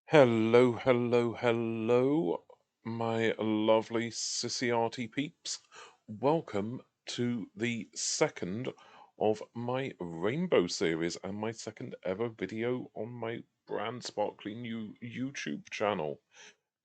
Hello, hello, hello, my lovely sissy peeps. Welcome to the second of my Rainbow series and my second ever video on my brand sparkly new YouTube channel.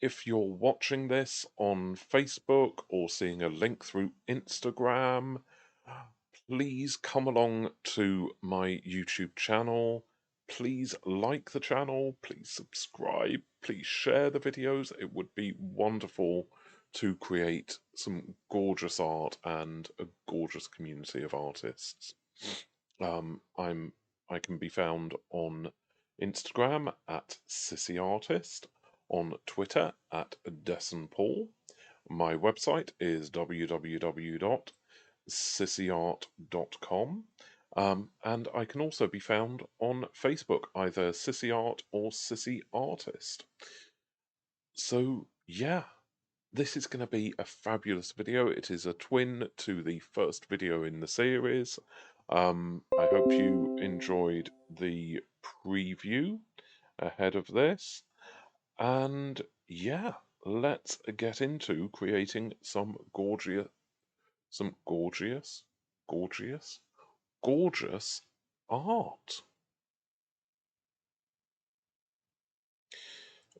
If you're watching this on Facebook or seeing a link through Instagram, please come along to my YouTube channel. Please like the channel, please subscribe, please share the videos. It would be wonderful to create some gorgeous art and a gorgeous community of artists. Um, I'm I can be found on Instagram at sissyartist, on Twitter at Desson-Paul. My website is www.sissyart.com. And I can also be found on Facebook, either Sissy Art or Sissy Artist. So, yeah, this is going to be a fabulous video. It is a twin to the first video in the series. I hope you enjoyed the preview ahead of this. And yeah, let's get into creating some gorgeous art.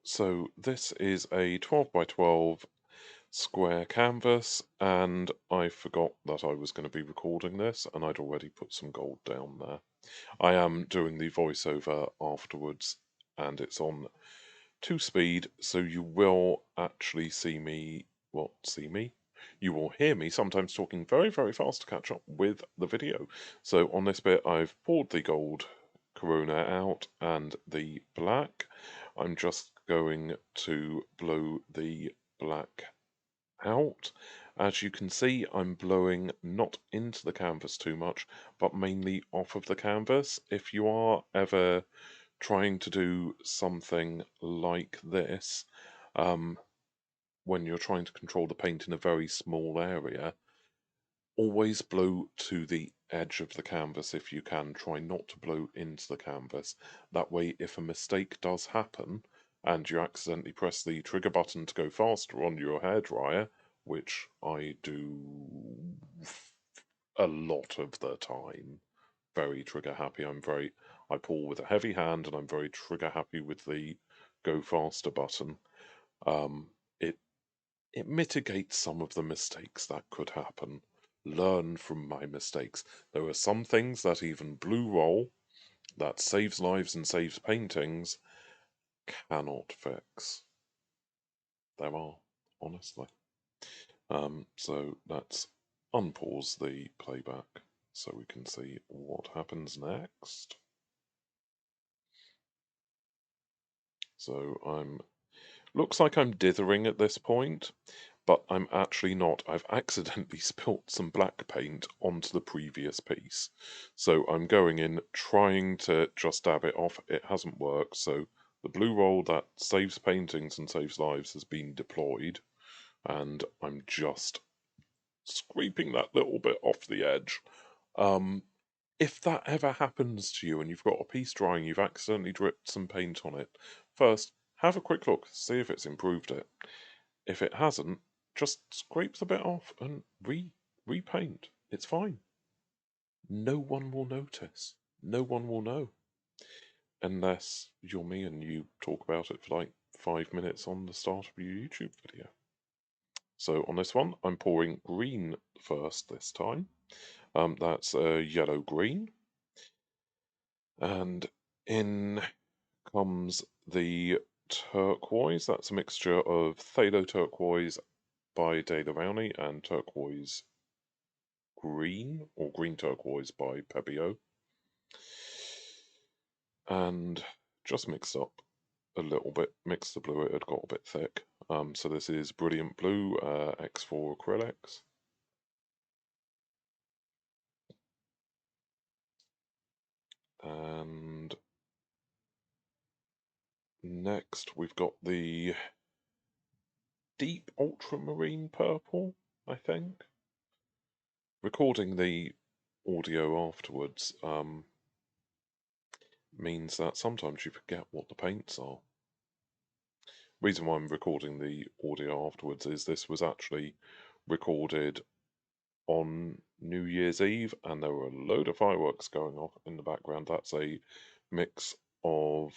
So this is a 12 by 12 square canvas, and I forgot that I was going to be recording this, and I'd already put some gold down there. I am doing the voiceover afterwards, and it's on 2 speed, so you will actually see me. Well, see me? You will hear me sometimes talking very, very fast to catch up with the video. So on this bit, I've poured the gold corona out and the black. I'm just going to blow the black out. As you can see, I'm blowing not into the canvas too much, but mainly off of the canvas. If you are ever trying to do something like this, when you're trying to control the paint in a very small area, always blow to the edge of the canvas if you can. Try not to blow into the canvas. That way, if a mistake does happen and you accidentally press the trigger button to go faster on your hairdryer, which I do a lot of the time, very trigger happy. I pull with a heavy hand and I'm very trigger happy with the go faster button. It mitigates some of the mistakes that could happen. Learn from my mistakes. There are some things that even Blue Roll, that saves lives and saves paintings, cannot fix. There are, honestly. So let's unpause the playback so we can see what happens next. So looks like I'm dithering at this point, but I'm actually not. I've accidentally spilt some black paint onto the previous piece. So I'm going in, trying to just dab it off. It hasn't worked, so the blue roll that saves paintings and saves lives has been deployed, and I'm just scraping that little bit off the edge. If that ever happens to you and you've got a piece drying, you've accidentally dripped some paint on it, first, have a quick look, see if it's improved it. If it hasn't, just scrape the bit off and repaint. It's fine. No one will notice. No one will know. Unless you're me and you talk about it for like 5 minutes on the start of your YouTube video. So on this one, I'm pouring green first this time. That's a yellow-green. And in comes the turquoise. That's a mixture of Phthalo Turqouise by Rowney and turquoise green, or green turquoise by Pebeo. And just mix up a little bit, mix the blue, it had got a bit thick. So this is Brilliant Blue X4 Acrylics. And next we've got the deep ultramarine purple, I think. Recording the audio afterwards means that sometimes you forget what the paints are. Reason why I'm recording the audio afterwards is this was actually recorded on New Year's Eve, and there were a load of fireworks going off in the background. That's a mix of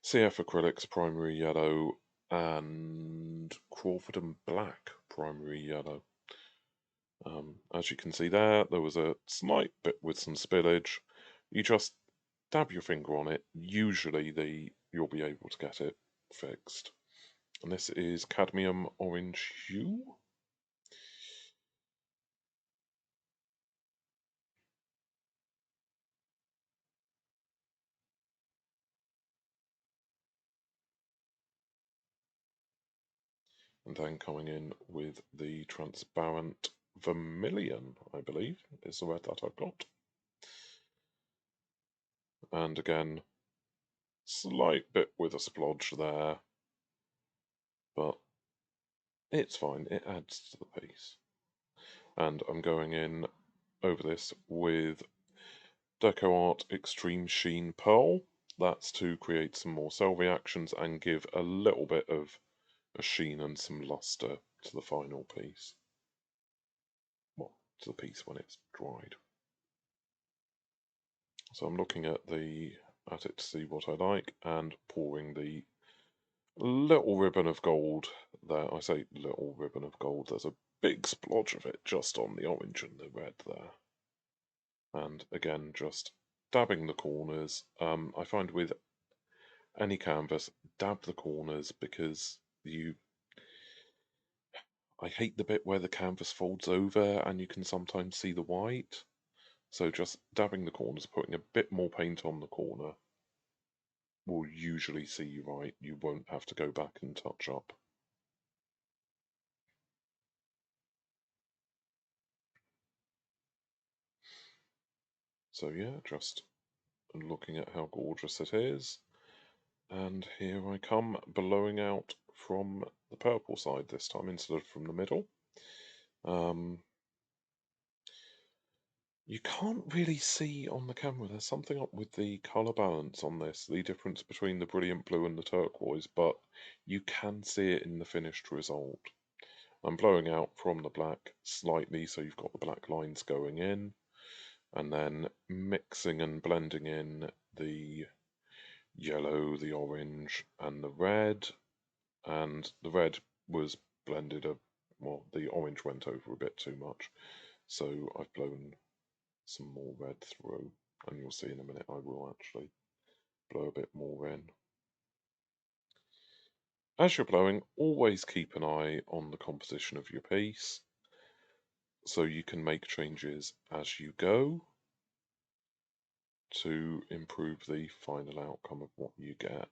CF Acrylics Primary Yellow and Crawford and Black Primary Yellow. As you can see there was a slight bit with some spillage. You just dab your finger on it. Usually you'll be able to get it fixed. And this is Cadmium Orange Hue. And then coming in with the transparent Vermilion, I believe, is the red that I've got. And again, slight bit with a splodge there, but it's fine, it adds to the piece. And I'm going in over this with DecoArt Extreme Sheen Pearl. That's to create some more cell reactions and give a little bit of a sheen and some luster to the final piece. Well, to the piece when it's dried. So I'm looking at it to see what I like and pouring the little ribbon of gold there. I say little ribbon of gold, there's a big splodge of it just on the orange and the red there. And again, just dabbing the corners. I find with any canvas, dab the corners because I hate the bit where the canvas folds over and you can sometimes see the white. So just dabbing the corners, putting a bit more paint on the corner will usually see you right. You won't have to go back and touch up. So yeah, just looking at how gorgeous it is. And here I come blowing out from the purple side this time instead of from the middle. You can't really see on the camera, there's something up with the colour balance on this, the difference between the brilliant blue and the turquoise, but you can see it in the finished result. I'm blowing out from the black slightly so you've got the black lines going in, and then mixing and blending in the yellow, the orange and the red, and the red was blended well, the orange went over a bit too much, so I've blown some more red through, and you'll see in a minute I will actually blow a bit more in. As you're blowing, always keep an eye on the composition of your piece so you can make changes as you go to improve the final outcome of what you get.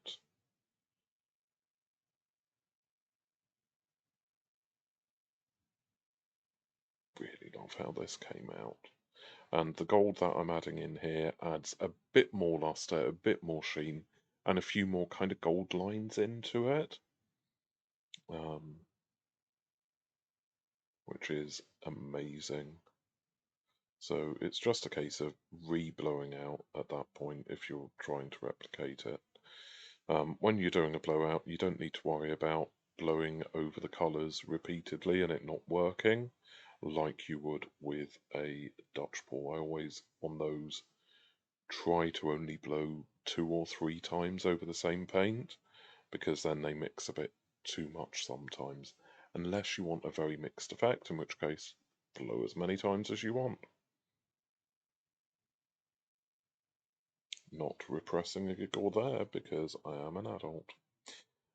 Really love how this came out. And the gold that I'm adding in here adds a bit more luster, a bit more sheen, and a few more kind of gold lines into it, which is amazing. So it's just a case of re-blowing out at that point if you're trying to replicate it. When you're doing a blowout, you don't need to worry about blowing over the colours repeatedly and it not working like you would with a Dutch pour. I always, on those, try to only blow 2 or 3 times over the same paint because then they mix a bit too much sometimes, unless you want a very mixed effect, in which case blow as many times as you want. Not repressing a giggle there because I am an adult.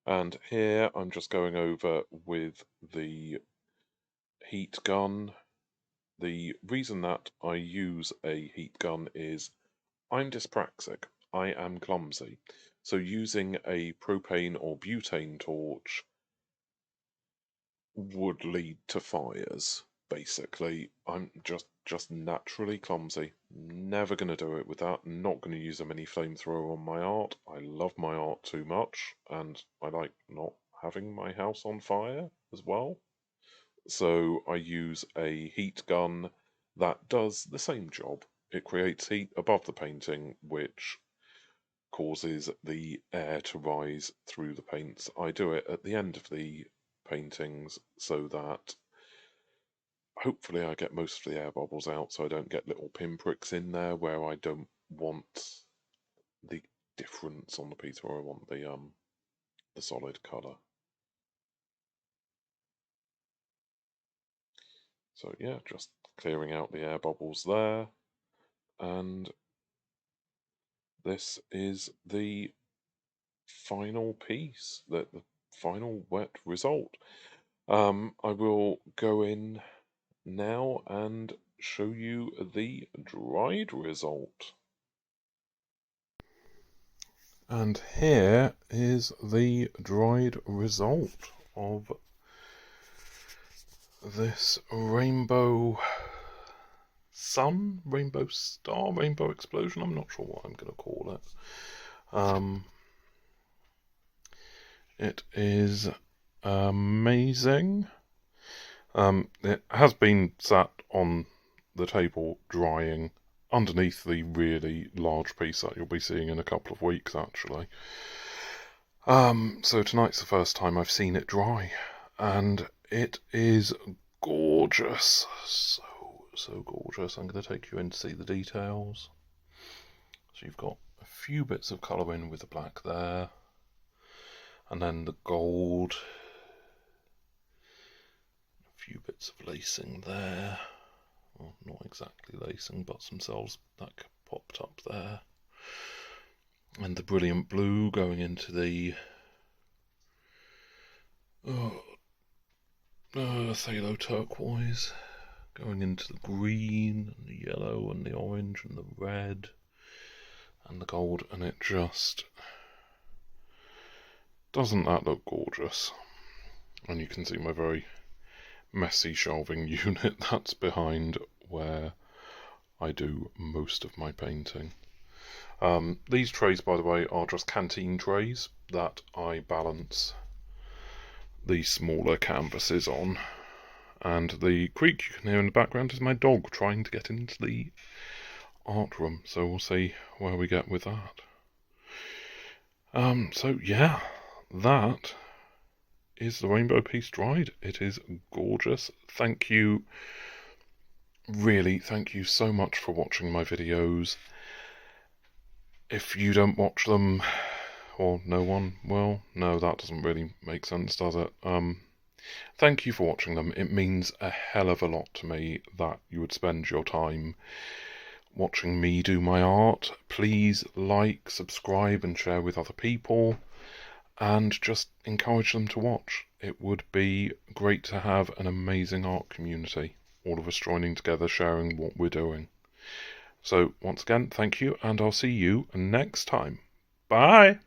And here I'm just going over with the heat gun. The reason that I use a heat gun is I'm dyspraxic. I am clumsy. So using a propane or butane torch would lead to fires. Basically, I'm just naturally clumsy. Never going to do it with that. Not going to use a mini flamethrower on my art. I love my art too much, and I like not having my house on fire as well. So I use a heat gun that does the same job. It creates heat above the painting, which causes the air to rise through the paints. I do it at the end of the paintings so that hopefully I get most of the air bubbles out, so I don't get little pinpricks in there where I don't want the difference on the piece, where I want the solid colour. So yeah, just clearing out the air bubbles there, and this is the final piece, the final wet result. I will go in now and show you the dried result. And here is the dried result of this rainbow sun, rainbow star, rainbow explosion. I'm not sure what I'm going to call it. It is amazing. It has been sat on the table drying underneath the really large piece that you'll be seeing in a couple of weeks, actually. So tonight's the first time I've seen it dry, and it is gorgeous. So gorgeous. I'm going to take you in to see the details. So you've got a few bits of colour in with the black there, and then the gold. A few bits of lacing there. Well, not exactly lacing, but some cells that popped up there. And the brilliant blue going into the Pthalo Turqouise, going into the green and the yellow and the orange and the red and the gold, and it just doesn't that look gorgeous? And you can see my very messy shelving unit that's behind where I do most of my painting. These trays, by the way, are just canteen trays that I balance the smaller canvases on, and the creak you can hear in the background is my dog trying to get into the art room, so we'll see where we get with that. So yeah, that is the rainbow piece dried. It is gorgeous. Thank you, really, thank you so much for watching my videos. If you don't watch them, or no one, well, no, that doesn't really make sense, does it? Thank you for watching them. It means a hell of a lot to me that you would spend your time watching me do my art. Please like, subscribe and share with other people, and just encourage them to watch. It would be great to have an amazing art community, all of us joining together, sharing what we're doing. So once again, thank you, and I'll see you next time. Bye!